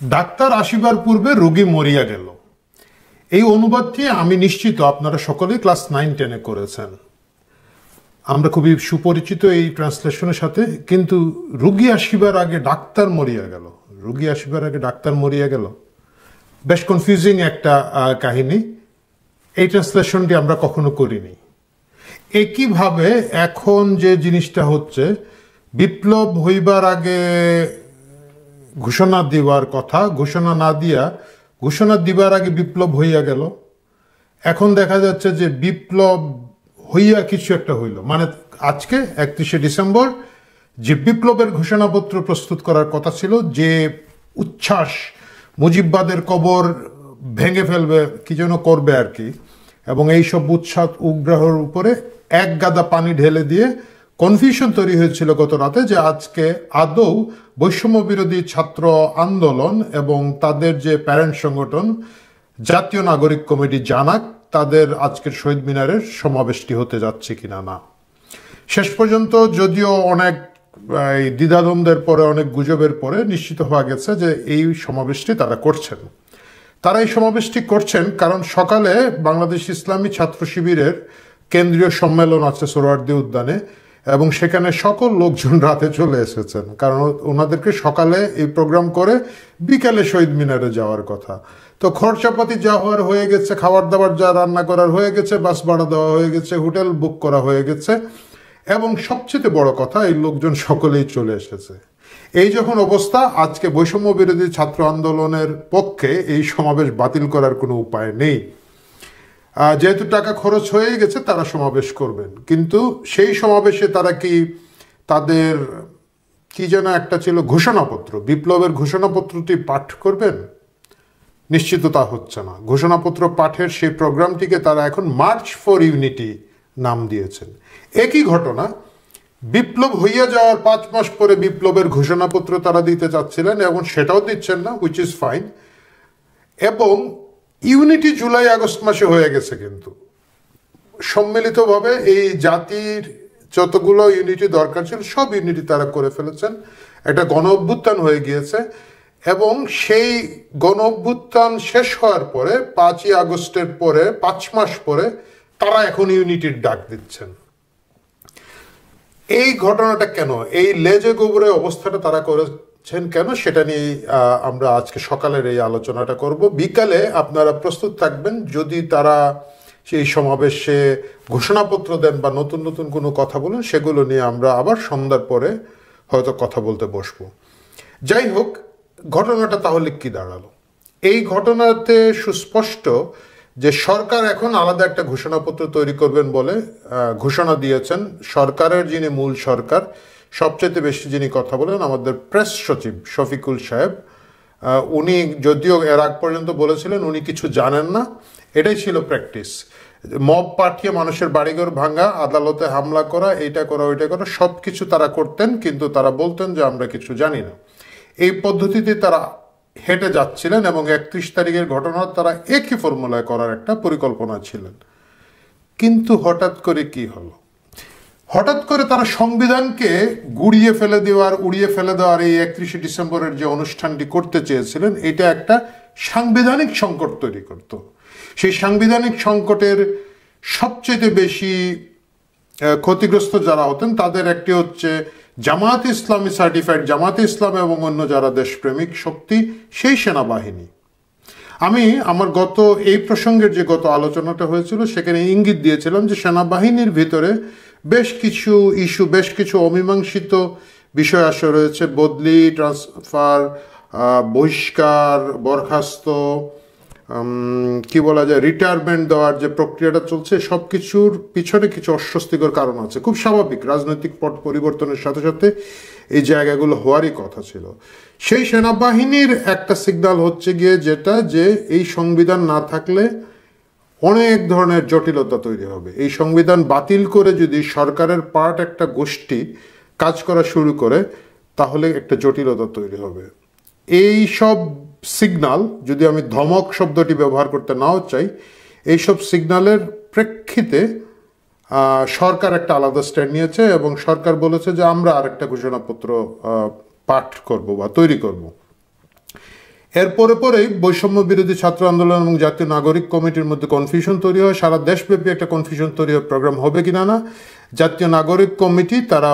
Doctor আসিবার পূর্বে রোগী মরিয়া গেল। এই অনুবাদটি আমি নিশ্চিত আপনারা সকলেই ক্লাস 9-10-এ করেছেন। আমরা খুবই সুপরিচিত এই ট্রান্সলেশনের সাথে, কিন্তু রোগী আসিবার আগে ডাক্তার মরিয়া গেল, রোগী আসিবার আগে ডাক্তার মরিয়া গেল, বেশ কনফিউজিং একটা কাহিনী। এই ট্রান্সলেশনটি আমরা কখনো করিনি। একইভাবে এখন যে জিনিসটা হচ্ছে, বিপ্লব হইবার আগে ঘোষণা দেওয়ার কথা, ঘোষণা দিবার আগে বিপ্লব হইয়া গেল। এখন দেখা যাচ্ছে যে বিপ্লব হইয়া কিছু একটা হইল, মানে আজকে 31শে ডিসেম্বর যে বিপ্লবের ঘোষণাপত্র প্রস্তুত করার কথা ছিল, যে উচ্ছ্বাস মুজিববাদের কবর ভেঙে ফেলবে, কি যেন করবে আর কি, এবং এইসব উচ্ছ্বাস উগ্রহর উপরে এক গাদা পানি ঢেলে দিয়ে কনফিউশন তৈরি হয়েছিল গত রাতে যে আজকে আদৌ বৈষম্য বিরোধী ছাত্র আন্দোলন এবং তাদের যে প্যারেন্ট সংগঠন জাতীয় নাগরিক কমিটি জানাক তাদের আজকের শহীদ মিনারের সমাবেশটি হতে যাচ্ছে কিনা না। শেষ পর্যন্ত যদিও অনেক দ্বিধাদ্বন্দ্বের পরে, অনেক গুজবের পরে নিশ্চিত হওয়া গেছে যে এই সমাবেশটি তারা করছেন। তারা এই সমাবেশটি করছেন কারণ সকালে বাংলাদেশ ইসলামী ছাত্র শিবিরের কেন্দ্রীয় সম্মেলন আছে সোহরাওয়ার্দী উদ্যানে, এবং সেখানে সকল লোকজন রাতে চলে এসেছেন, কারণ ওনাদেরকে সকালে এই প্রোগ্রাম করে বিকালে শহীদ মিনারে যাওয়ার কথা। তো খরচাপাতি যা হওয়ার হয়ে গেছে, খাবার দাবার যা রান্না করার হয়ে গেছে, বাস ভাড়া দেওয়া হয়ে গেছে, হোটেল বুক করা হয়ে গেছে, এবং সবচেয়ে বড় কথা এই লোকজন সকলেই চলে এসেছে। এই যখন অবস্থা, আজকে বৈষম্য বিরোধী ছাত্র আন্দোলনের পক্ষে এই সমাবেশ বাতিল করার কোনো উপায় নেই। যেহেতু টাকা খরচ হয়ে গেছে তারা সমাবেশ করবেন, কিন্তু সেই সমাবেশে তারা কি তাদের কি যেন একটা ছিল ঘোষণাপত্র, বিপ্লবের ঘোষণাপত্রটি পাঠ করবেন? নিশ্চিত তা হচ্ছে না। ঘোষণাপত্র পাঠের সেই প্রোগ্রামটিকে তারা এখন মার্চ ফর ইউনিটি নাম দিয়েছেন। একই ঘটনা, বিপ্লব হইয়া যাওয়ার 5 মাস পরে বিপ্লবের ঘোষণাপত্র তারা দিতে চাচ্ছিলেন এবং সেটাও দিচ্ছেন না, হুইচ ইজ ফাইন। এবং ইউনিটি জুলাই আগস্ট মাসে হয়ে গেছে, কিন্তু সম্মিলিতভাবে এই জাতির যতগুলো ইউনিটি দরকার ছিল সব ইউনিটি তারা করে ফেলেছেন। একটা গণ অভ্যুত্থান হয়ে গিয়েছে, এবং সেই গণ অভ্যুত্থান শেষ হওয়ার পরে 5ই আগস্টের পরে 5 মাস পরে তারা এখন ইউনিটির ডাক দিচ্ছেন। এই ঘটনাটা কেন, এই লেজে গোবরে অবস্থাটা তারা করেছেন কেন, সেটা নিয়ে আমরা আজকে সকালের এই আলোচনাটা করব। বিকালে আপনারা প্রস্তুত থাকবেন, যদি তারা সেই সমাবেশে ঘোষণাপত্র দেন বা নতুন নতুন কোনো কথা বলেন, সেগুলো নিয়ে আমরা আবার সন্ধ্যার পরে হয়তো কথা বলতে বসবো। যাই হোক, ঘটনাটা তাহলে কি দাঁড়ালো? এই ঘটনাতে সুস্পষ্ট যে সরকার এখন আলাদা একটা ঘোষণাপত্র তৈরি করবেন বলে ঘোষণা দিয়েছেন। সরকারের যিনি মূল সরকার, সবচেয়ে বেশি যিনি কথা বলেন, আমাদের প্রেস সচিব শফিকুল সাহেব, উনি যদিও এর আগ পর্যন্ত বলেছিলেন উনি কিছু জানেন না, এটাই ছিল প্র্যাকটিস। মব পাঠিয়ে মানুষের বাড়িঘর ভাঙা, আদালতে হামলা করা, এইটা করা ওইটা করা, সব কিছু তারা করতেন, কিন্তু তারা বলতেন যে আমরা কিছু জানি না। এই পদ্ধতিতে তারা হেঁটে যাচ্ছিলেন এবং 31 তারিখের ঘটনা তারা একই ফর্মুলায় করার একটা পরিকল্পনা ছিলেন। কিন্তু হঠাৎ করে কি হলো? হঠাৎ করে তারা সংবিধানকে উড়িয়ে ফেলে দেওয়ার এই 31শে ডিসেম্বরের যে অনুষ্ঠানটি করতে চেয়েছিলেন, এটা একটা সাংবিধানিক সংকট তৈরি করত। সেই সাংবিধানিক সংকটের সবচেয়ে বেশি ক্ষতিগ্রস্ত যারা হতেন তাদের একটি হচ্ছে জামায়াতে ইসলামী সার্টিফাইড জামায়াতে ইসলাম এবং অন্য যারা দেশপ্রেমিক শক্তি, সেই সেনাবাহিনী। আমি আমার এই প্রসঙ্গের যে গত আলোচনাটা হয়েছিল সেখানে ইঙ্গিত দিয়েছিলাম যে সেনাবাহিনীর ভিতরে বেশ কিছু ইস্যু, বেশ কিছু অমীমাংসিত বিষয় আসে রয়েছে। বদলি, ট্রান্সফার, বহিষ্কার, বরখাস্ত, কি বলা যায়, রিটায়ারমেন্ট দেওয়ার যে প্রক্রিয়াটা চলছে, সব কিছুর পিছনে কিছু অস্বস্তিকর কারণ আছে। খুব স্বাভাবিক, রাজনৈতিক পট পরিবর্তনের সাথে সাথে এই জায়গাগুলো হওয়ারই কথা ছিল। সেই সেনাবাহিনীর একটা সিগন্যাল হচ্ছে গিয়ে যেটা, যে এই সংবিধান না থাকলে অনেক ধরনের জটিলতা তৈরি হবে। এই সংবিধান বাতিল করে যদি সরকারের পার্ট একটা গোষ্ঠী কাজ করা শুরু করে, তাহলে একটা জটিলতা তৈরি হবে। এই সব সিগন্যাল, যদি আমি ধমক শব্দটি ব্যবহার করতে নাও চাই, এইসব সিগন্যালের প্রেক্ষিতে সরকার একটা আলাদা স্ট্যান্ড নিয়েছে এবং সরকার বলেছে যে আমরা আরেকটা ঘোষণাপত্র পাঠ করব বা তৈরি করব। এরপরে পরেই বৈষম্য বিরোধী ছাত্র আন্দোলন এবং জাতীয় নাগরিক কমিটির মধ্যে কনফিউশন তৈরি হয়, সারা দেশব্যাপী একটা কনফিউশন তৈরি হয় প্রোগ্রাম হবে কিনা না। জাতীয় নাগরিক কমিটি তারা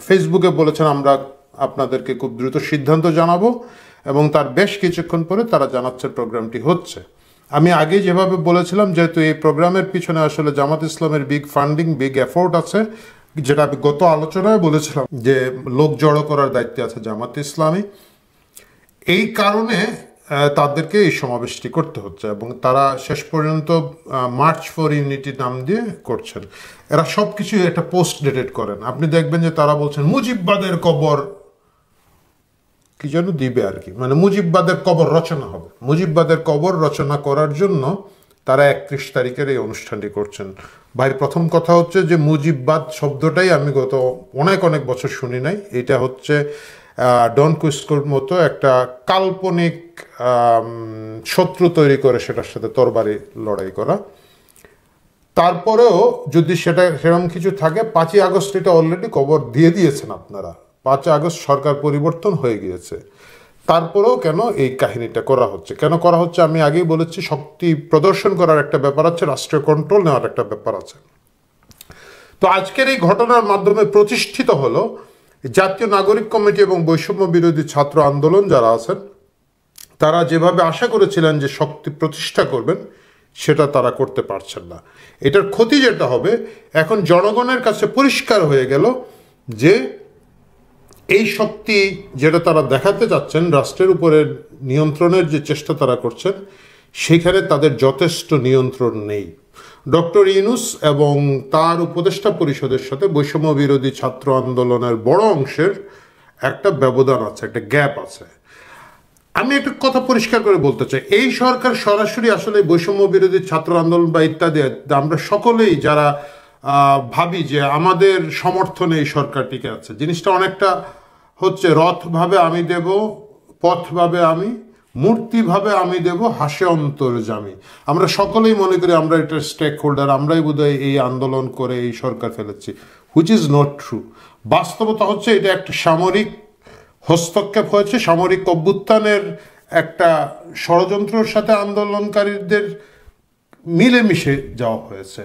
ফেসবুকে বলেছেন আমরা আপনাদেরকে খুব দ্রুত সিদ্ধান্ত জানাবো, এবং তার বেশ কিছুক্ষণ পরে তারা জানাচ্ছে প্রোগ্রামটি হচ্ছে। আমি আগে যেভাবে বলেছিলাম, যেহেতু এই প্রোগ্রামের পিছনে আসলে জামাত ইসলামের বিগ ফান্ডিং, বিগ এফোর্ট আছে, যেটা আমি গত আলোচনায় বলেছিলাম যে লোক জড়ো করার দায়িত্বে আছে জামাত ইসলামী, এই কারণে তাদেরকে এই সমাবেশটি করতে হচ্ছে, এবং তারা শেষ পর্যন্ত মার্চ ফর ইউনিটি নাম দিয়ে করছেন। এরা সব কিছু একটা পোস্ট ডেটেড করেন, আপনি দেখবেন যে তারা বলছেন মুজিববাদের কবর কি যেন দিবে আর কি, মানে মুজিববাদের কবর রচনা হবে। মুজিববাদের কবর রচনা করার জন্য তারা 31 তারিখের এই অনুষ্ঠানটি করছেন। ভাইয়ের প্রথম কথা হচ্ছে যে মুজিববাদ শব্দটাই আমি গত অনেক অনেক বছর শুনি নাই। এটা হচ্ছে ডন কুস্কোর মতো একটা কাল্পনিক শত্রু তৈরি করে সেটার সাথে তরবারি লড়াই করা। তারপরেও যদি সেটা সেরকম কিছু থাকে, 5ই আগস্ট এটা অলরেডি কবর দিয়ে দিয়েছেন আপনারা, 5 আগস্ট সরকার পরিবর্তন হয়ে গিয়েছে, তারপরেও কেন এই কাহিনীটা করা হচ্ছে, কেন করা হচ্ছে আমি আগেই বলেছি, শক্তি প্রদর্শন করার একটা ব্যাপার আছে, রাষ্ট্রীয় কন্ট্রোল নেওয়ার একটা ব্যাপার আছে। তো আজকের এই ঘটনার মাধ্যমে প্রতিষ্ঠিত হলো জাতীয় নাগরিক কমিটি এবং বৈষম্য বিরোধী ছাত্র আন্দোলন যারা আছেন তারা যেভাবে আশা করেছিলেন যে শক্তি প্রতিষ্ঠা করবেন, সেটা তারা করতে পারছেন না। এটার ক্ষতি যেটা হবে, এখন জনগণের কাছে পরিষ্কার হয়ে গেল যে এই শক্তি যেটা তারা দেখাতে চাচ্ছেন, রাষ্ট্রের উপরে নিয়ন্ত্রণের যে চেষ্টা তারা করছেন, সেখানে তাদের যথেষ্ট নিয়ন্ত্রণ নেই। ডক্টর ইউনূস এবং তার উপদেষ্টা পরিষদের সাথে বৈষম্য বিরোধী ছাত্র আন্দোলনের বড় অংশের একটা ব্যবধান আছে, একটা গ্যাপ আছে। আমি একটা কথা পরিষ্কার করে বলতে চাই, এই সরকার সরাসরি আসলে বৈষম্য বিরোধী ছাত্র আন্দোলন বা ইত্যাদি আমরা সকলেই যারা ভাবি যে আমাদের সমর্থনে এই সরকার টিকে আছে, জিনিসটা অনেকটা হচ্ছে রথভাবে আমি দেব, পথভাবে আমি, মূর্তিভাবে আমি দেব, হাসে অন্তর্যামী। আমরা সকলেই মনে করি আমরা এটার স্টেক হোল্ডার, আমরাই বোধহয় এই আন্দোলন করে এই সরকার ফেলেছি, হুইচ ইজ নট ট্রু। বাস্তবতা হচ্ছে এটা একটা সামরিক হস্তক্ষেপ হয়েছে, সামরিক অভ্যুত্থানের একটা ষড়যন্ত্রের সাথে আন্দোলনকারীদের মিলেমিশে যাওয়া হয়েছে।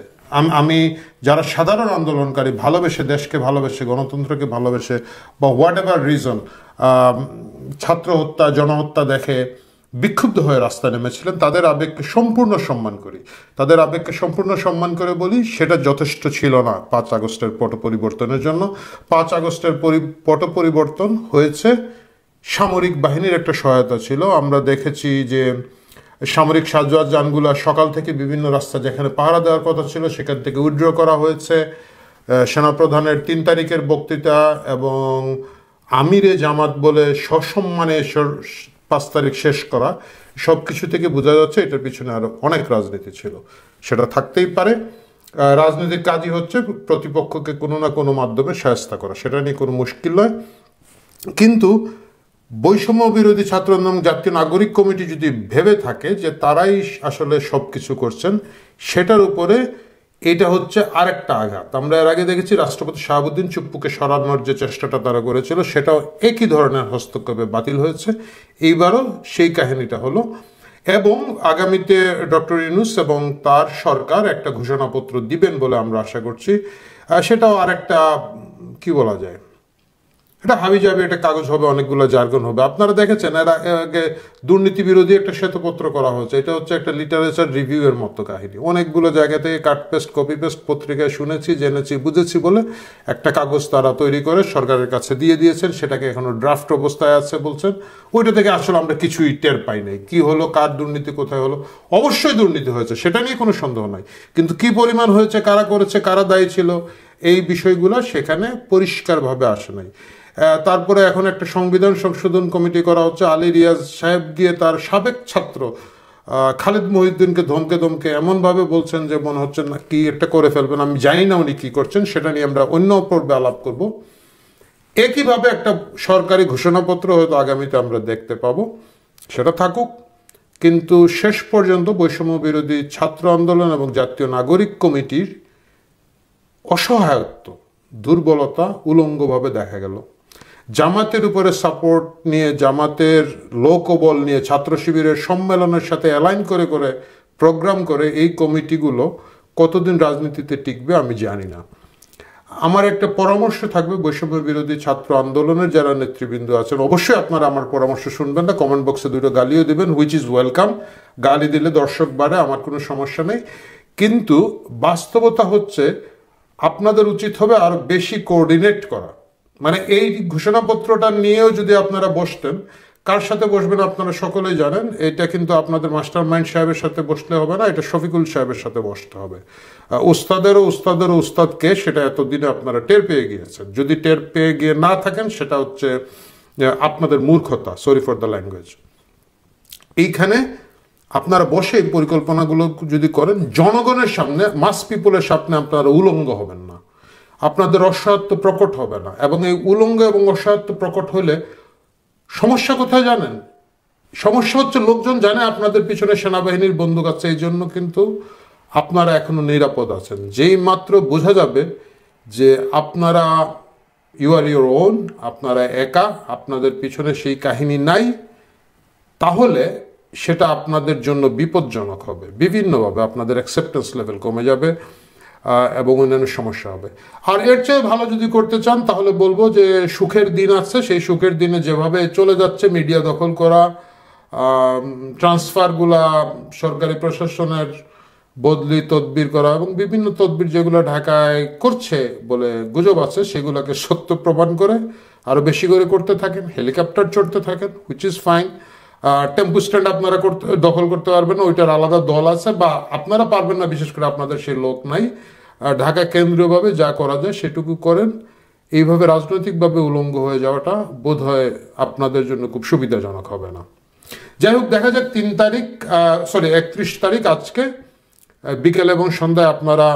আমি যারা সাধারণ আন্দোলনকারী, ভালোবেসে, দেশকে ভালোবেসে, গণতন্ত্রকে ভালোবেসে, বা হোয়াট এভার রিজন ছাত্র হত্যা, জনহত্যা দেখে বিক্ষুব্ধ হয়ে রাস্তায় নেমেছিলেন, তাদের আবেগকে সম্পূর্ণ সম্মান করি। তাদের আবেগকে সম্পূর্ণ সম্মান করে বলি, সেটা যথেষ্ট ছিল না 5 আগস্টের পট পরিবর্তনের জন্য। 5 আগস্টের পট পরিবর্তন হয়েছে সামরিক বাহিনীর একটা সহায়তা ছিল। আমরা দেখেছি যে সামরিক সাজোয়ার যানগুলো সকাল থেকে বিভিন্ন রাস্তা যেখানে পাহারা দেওয়ার কথা ছিল সেখান থেকে উইথড্র করা হয়েছে। সেনাপ্রধানের 3 তারিখের বক্তৃতা এবং আমিরে জামাত বলে সসম্মানে 5 তারিখ শেষ করা, সব কিছু থেকে বোঝা যাচ্ছে এটার পিছনে আরো অনেক রাজনীতি ছিল। সেটা থাকতেই পারে। রাজনীতির কাজই হচ্ছে প্রতিপক্ষকে কোনো না কোনো মাধ্যমে শায়েস্তা করা, সেটা নিয়ে কোনো মুশকিল নয়। কিন্তু বৈষম্য বিরোধী ছাত্র আন্দোলন জাতীয় নাগরিক কমিটি যদি ভেবে থাকে যে তারাই আসলে সব কিছু করছেন, সেটার উপরে এটা হচ্ছে আরেকটা আঘাত। আমরা এর আগে দেখেছি রাষ্ট্রপতি শাহাবুদ্দিন চুপ্পুকে সরানোর যে চেষ্টাটা তারা করেছিল, সেটাও একই ধরনের হস্তক্ষেপে বাতিল হয়েছে। এইবারও সেই কাহিনীটা হলো, এবং আগামীতে ডক্টর ইউনূস এবং তার সরকার একটা ঘোষণাপত্র দিবেন বলে আমরা আশা করছি। সেটাও আরেকটা কি বলা যায়, এটা হাবি যাবে, একটা কাগজ হবে, অনেকগুলো জার্গন হবে। আপনারা দেখেছেন এর আগে দুর্নীতি বিরোধী একটা শ্বেতপত্র করা হয়েছে, এটা হচ্ছে একটা লিটারেচার রিভিউ এর মতো কাহিনী। অনেকগুলো জায়গা থেকে কাট পেস্ট, কপি পেস্ট পত্রিকায় শুনেছি, জেনেছি, বুঝেছি বলে একটা কাগজ তারা তৈরি করে সরকারের কাছে দিয়ে দিয়েছেন, সেটাকে এখনো ড্রাফট অবস্থায় আছে বলছেন। ওইটা থেকে আসলে আমরা কিছুই টের পাই নাই, কি হলো, কার দুর্নীতি কোথায় হলো। অবশ্যই দুর্নীতি হয়েছে, সেটা নিয়ে কোনো সন্দেহ নাই, কিন্তু কি পরিমাণ হয়েছে, কারা করেছে, কারা দায়ী ছিল, এই বিষয়গুলো সেখানে পরিষ্কারভাবে আসে নাই। তারপরে এখন একটা সংবিধান সংশোধন কমিটি করা হচ্ছে। আলী রিয়াজ সাহেব গিয়ে তার সাবেক ছাত্র খালিদ মহিউদ্দিনকে ধমকে ধমকে এমনভাবে বলছেন যে মনে হচ্ছে না কি একটা করে ফেলবেন। আমি জানি না উনি কি করছেন, সেটা নিয়ে আমরা অন্য পর্বে আলাপ করব। একইভাবে একটা সরকারি ঘোষণাপত্র হয়তো আগামীতে আমরা দেখতে পাবো, সেটা থাকুক। কিন্তু শেষ পর্যন্ত বৈষম্য বিরোধী ছাত্র আন্দোলন এবং জাতীয় নাগরিক কমিটির অসহায়ত্ব, দুর্বলতা উলঙ্গভাবে দেখা গেল। জামাতের উপরে সাপোর্ট নিয়ে, জামাতের লোকবল নিয়ে, ছাত্র শিবিরের সম্মেলনের সাথে অ্যালাইন করে করে প্রোগ্রাম করে এই কমিটিগুলো কতদিন রাজনীতিতে টিকবে আমি জানি না। আমার একটা পরামর্শ থাকবে বৈষম্য বিরোধী ছাত্র আন্দোলনের যারা নেতৃবৃন্দ আছেন, অবশ্যই আপনারা আমার পরামর্শ শুনবেন না, কমেন্ট বক্সে দুটো গালিও দিবেন, হুইচ ইজ ওয়েলকাম। গালি দিলে দর্শক বাড়ে, আমার কোনো সমস্যা নেই। কিন্তু বাস্তবতা হচ্ছে আপনাদের উচিত হবে আরো বেশি কোঅর্ডিনেট করা। মানে এই ঘোষণাপত্রটা নিয়েও যদি আপনারা বসতেন, কার সাথে বসবেন আপনারা সকলেই জানেন। এটা কিন্তু আপনাদের মাস্টার মাইন্ড সাহেবের সাথে বসলে হবে না, এটা শফিকুল সাহেবের সাথে বসতে হবে। উস্তাদেরও উস্তাদকে সেটা এতদিনে আপনারা টের পেয়ে গিয়েছেন। যদি টের পেয়ে গিয়ে না থাকেন সেটা হচ্ছে আপনাদের মূর্খতা, সরি ফর দ্য ল্যাঙ্গুয়েজ। এইখানে আপনারা বসে এই পরিকল্পনাগুলো যদি করেন, জনগণের সামনে, মাস পিপলের সামনে আপনারা উলঙ্গ হবেন না, আপনাদের অসহায়ত্ব প্রকট হবে না। এবং এই উলঙ্গ এবং অসহায়ত্ব প্রকট হলে সমস্যা কোথায় জানেন? সমস্যা হচ্ছে লোকজন জানে আপনাদের পিছনে সেনাবাহিনীর বন্দুক আছে, এই জন্য কিন্তু আপনারা এখনো নিরাপদ আছেন। যেই মাত্র বোঝা যাবে যে আপনারা ইউ আর ইউর ওন, আপনারা একা, আপনাদের পিছনে সেই কাহিনী নাই, তাহলে সেটা আপনাদের জন্য বিপজ্জনক হবে। বিভিন্নভাবে আপনাদের অ্যাকসেপ্টেন্স লেভেল কমে যাবে এবং অন্যান্য সমস্যা হবে। আর এর চেয়ে ভালো যদি করতে চান তাহলে বলবো যে সুখের দিন আছে, সেই সুখের দিনে যেভাবে চলে যাচ্ছে মিডিয়া দখল করা, ট্রান্সফারগুলা সরকারি প্রশাসনের বদলি তদবির করা এবং বিভিন্ন তদবির যেগুলো ঢাকায় করছে বলে গুজব আছে, সেগুলোকে সত্য প্রমাণ করে আরো বেশি করে করতে থাকেন, হেলিকপ্টার চড়তে থাকেন, which is fine. Tempo stand আপনারা দখল করতে পারবেন না, ওইটার আলাদা দল আছে, বা আপনারা পারবেন না, বিশেষ করে আপনাদের সেই লোক নাই। ঢাকা কেন্দ্রীয়ভাবে যা করা যায় সেটুকু করেন। এইভাবে রাজনৈতিকভাবে উলঙ্গ হয়ে যাওয়াটা বোধ হয় আপনাদের জন্য খুব সুবিধাজনক হবে না। যাই হোক, দেখা যাক 31 তারিখ আজকে বিকেল এবং সন্ধ্যায় আপনারা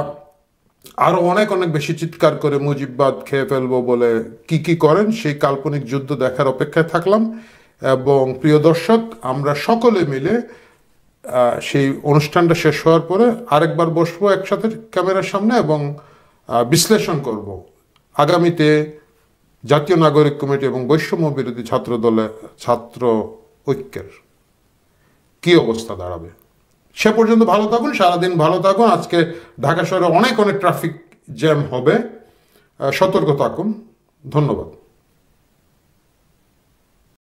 আরো অনেক অনেক বেশি চিৎকার করে মুজিববাদ খেয়ে ফেলবো বলে কি কি করেন, সেই কাল্পনিক যুদ্ধ দেখার অপেক্ষায় থাকলাম। এবং প্রিয় দর্শক, আমরা সকলে মিলে সেই অনুষ্ঠানটা শেষ হওয়ার পরে আরেকবার বসবো একসাথে ক্যামেরার সামনে এবং বিশ্লেষণ করব আগামীতে জাতীয় নাগরিক কমিটি এবং বৈষম্য বিরোধী ছাত্র দলে ছাত্র ঐক্যের কি অবস্থা দাঁড়াবে। সে পর্যন্ত ভালো থাকুন, সারাদিন ভালো থাকুন। আজকে ঢাকা শহরে অনেক অনেক ট্রাফিক জ্যাম হবে, সতর্ক থাকুন। ধন্যবাদ।